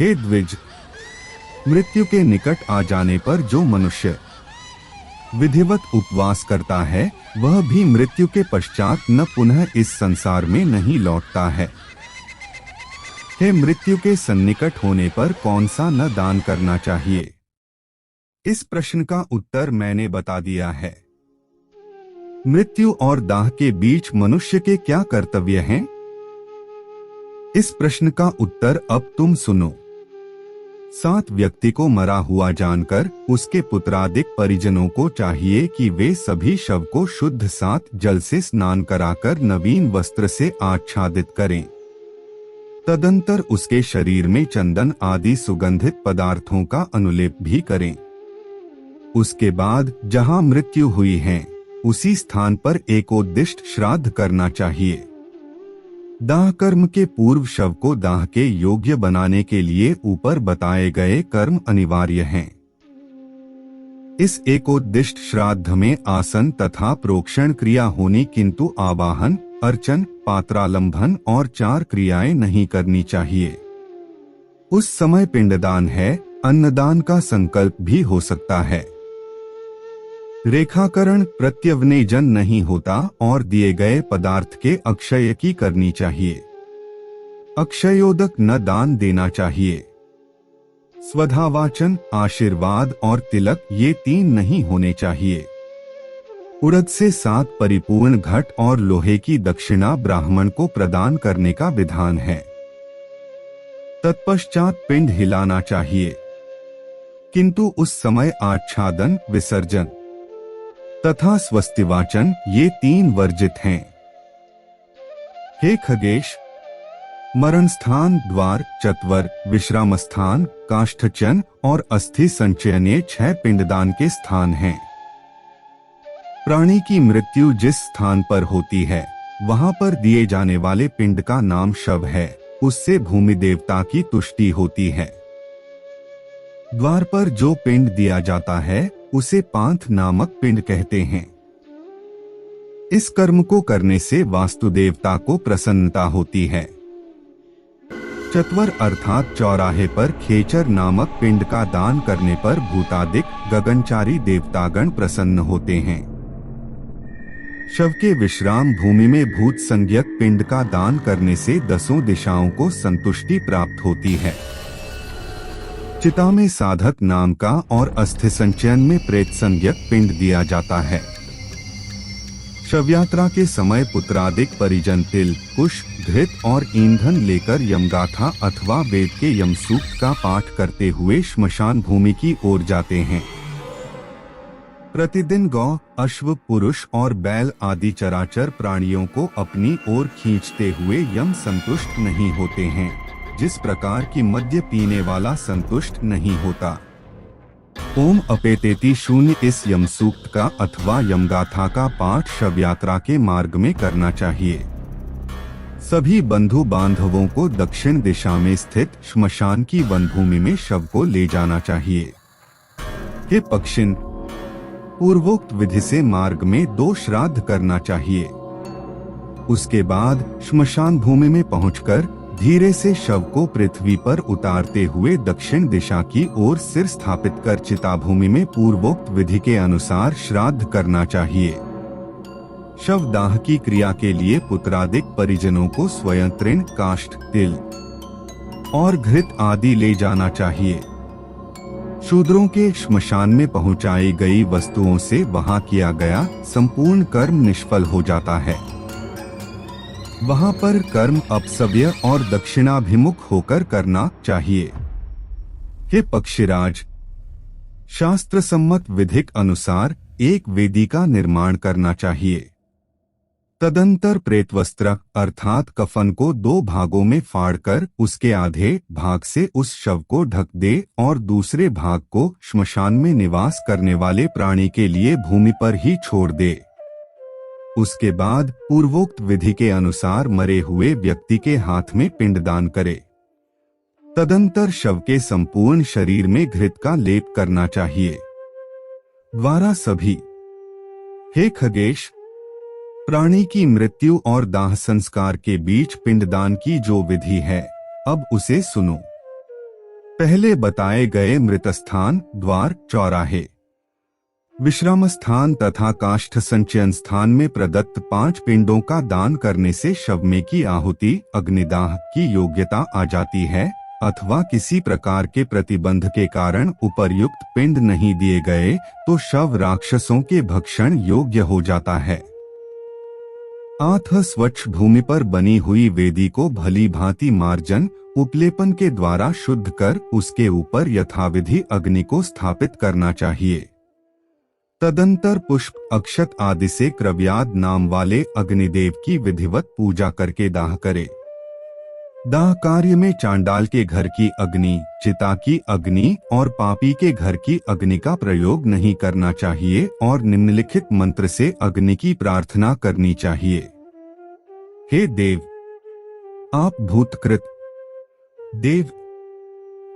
हे द्विज, मृत्यु के निकट आ जाने पर जो मनुष्य विधिवत उपवास करता है वह भी मृत्यु के पश्चात न पुनः इस संसार में नहीं लौटता है। हे मृत्यु के सन्निकट होने पर कौन सा न दान करना चाहिए? इस प्रश्न का उत्तर मैंने बता दिया है। मृत्यु और दाह के बीच मनुष्य के क्या कर्तव्य हैं? इस प्रश्न का उत्तर अब तुम सुनो। 7 व्यक्ति को मरा हुआ जानकर उसके पुत्रादिक परिजनों को चाहिए कि वे सभी शव को शुद्ध 7 जल से स्नान कराकर नवीन वस्त्र से आच्छादित करें। तदंतर उसके शरीर में चंदन आदि सुगंधित पदार्थों का अनुलेप भी करें। उसके बाद जहां मृत्यु हुई है उसी स्थान पर एकोद्दिष्ट श्राद्ध करना चाहिए। दाह कर्म के पूर्व शव को दाह के योग्य बनाने के लिए ऊपर बताए गए कर्म अनिवार्य हैं। इस एकोद्दिष्ट श्राद्ध में आसन तथा प्रोक्षण क्रिया होनी, किंतु आवाहन, अर्चन, पात्रालंबन और 4 क्रियाएं नहीं करनी चाहिए। उस समय पिंडदान है, अन्नदान का संकल्प भी हो सकता है। रेखाकरण प्रत्यवनेजन नहीं होता और दिए गए पदार्थ के अक्षय की करनी चाहिए। अक्षयोदक न दान देना चाहिए। स्वधावाचन, आशीर्वाद और तिलक ये 3 नहीं होने चाहिए। उड़द से 7 परिपूर्ण घट और लोहे की दक्षिणा ब्राह्मण को प्रदान करने का विधान है। तत्पश्चात पिंड हिलाना चाहिए, किंतु उस समय आच्छादन, विसर्जन तथा स्वस्तिवाचन ये 3 वर्जित हैं। हे खगेश, मरण स्थान, द्वार, चत्वर, विश्राम स्थान, काष्ठचन और अस्थि संचयन ये 6 पिंडदान के स्थान हैं। प्राणी की मृत्यु जिस स्थान पर होती है वहां पर दिए जाने वाले पिंड का नाम शव है। उससे भूमि देवता की तुष्टि होती है। द्वार पर जो पिंड दिया जाता है उसे पांथ नामक पिंड कहते हैं। इस कर्म को करने से वास्तु देवता को प्रसन्नता होती है। चत्वर अर्थात चौराहे पर खेचर नामक पिंड का दान करने पर भूतादिक गगनचारी देवतागण प्रसन्न होते हैं। शव के विश्राम भूमि में भूत संज्ञक पिंड का दान करने से 10 दिशाओं को संतुष्टि प्राप्त होती है। चिता में साधक नाम का और अस्थि संचयन में प्रेत संज्ञक पिंड दिया जाता है। शवयात्रा के समय पुत्रादिक परिजन तिल, कुश, घृत और ईंधन लेकर यमगाथा अथवा वेद के यमसूक्त का पाठ करते हुए श्मशान भूमि की ओर जाते हैं। प्रतिदिन गौ, अश्व, पुरुष और बैल आदि चराचर प्राणियों को अपनी ओर खींचते हुए यम संतुष्ट नहीं होते हैं, जिस प्रकार की मद्य पीने वाला संतुष्ट नहीं होता। ओम अपेतेति शून्य इस यमसूक्त का अथवा यमगाथा का पाठ शवयात्रा के मार्ग में करना चाहिए। सभी बंधु बांधवों को दक्षिण दिशा में स्थित श्मशान की वनभूमि में शव को ले जाना चाहिए। हे पक्षिन, पूर्वोक्त विधि से मार्ग में 2 श्राद्ध करना चाहिए। उसके बाद श्मशान भूमि में पहुंचकर धीरे से शव को पृथ्वी पर उतारते हुए दक्षिण दिशा की ओर सिर स्थापित कर चिताभूमि में पूर्वोक्त विधि के अनुसार श्राद्ध करना चाहिए। शव दाह की क्रिया के लिए पुत्रादिक परिजनों को स्वयं तृण, काष्ठ, तिल और घृत आदि ले जाना चाहिए। शूद्रों के श्मशान में पहुंचाई गई वस्तुओं से वहां किया गया संपूर्ण कर्म निष्फल हो जाता है। वहां पर कर्म अपसव्य और दक्षिणाभिमुख होकर करना चाहिए। हे पक्षीराज, शास्त्र सम्मत विधिक अनुसार एक वेदी का निर्माण करना चाहिए। तदंतर प्रेतवस्त्र अर्थात कफन को 2 भागों में फाड़कर उसके आधे भाग से उस शव को ढक दे और दूसरे भाग को श्मशान में निवास करने वाले प्राणी के लिए भूमि पर ही छोड़ दे। उसके बाद पूर्वोक्त विधि के अनुसार मरे हुए व्यक्ति के हाथ में पिंडदान करे। तदंतर शव के संपूर्ण शरीर में घृत का लेप करना चाहिए। द्वारा सभी। हे खगेश, प्राणी की मृत्यु और दाह संस्कार के बीच पिंडदान की जो विधि है, अब उसे सुनो। पहले बताए गए मृतस्थान, द्वार, चौराहे, विश्राम स्थान तथा काष्ठ संचयन स्थान में प्रदत्त 5 पिंडों का दान करने से शव में की आहुति, अग्निदाह की योग्यता आ जाती है, अथवा किसी प्रकार के प्रतिबंध के कारण उपर्युक्त पिंड नहीं दिए गए तो शव राक्षसों के भक्षण योग्य हो जाता है। अतः स्वच्छ भूमि पर बनी हुई वेदी को भली भांति मार्जन, उपलेपन के द्वारा शुद्ध कर उसके ऊपर यथाविधि अग्नि को स्थापित करना चाहिए। तदंतर पुष्प, अक्षत आदि से क्रव्याद नाम वाले अग्निदेव की विधिवत पूजा करके दाह करे। दाह कार्य में चांडाल के घर की अग्नि, चिता की अग्नि और पापी के घर की अग्नि का प्रयोग नहीं करना चाहिए और निम्नलिखित मंत्र से अग्नि की प्रार्थना करनी चाहिए। हे देव, आप भूतकृत देव,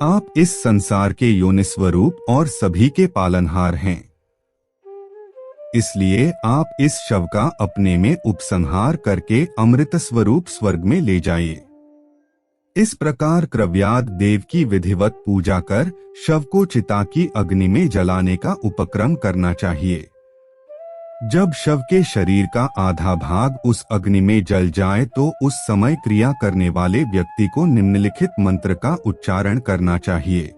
आप इस संसार के योनिस्वरूप और सभी के पालनहार हैं, इसलिए आप इस शव का अपने में उपसंहार करके अमृत स्वरूप स्वर्ग में ले जाइए। इस प्रकार क्रव्याद देव की विधिवत पूजा कर शव को चिता की अग्नि में जलाने का उपक्रम करना चाहिए। जब शव के शरीर का आधा भाग उस अग्नि में जल जाए तो उस समय क्रिया करने वाले व्यक्ति को निम्नलिखित मंत्र का उच्चारण करना चाहिए।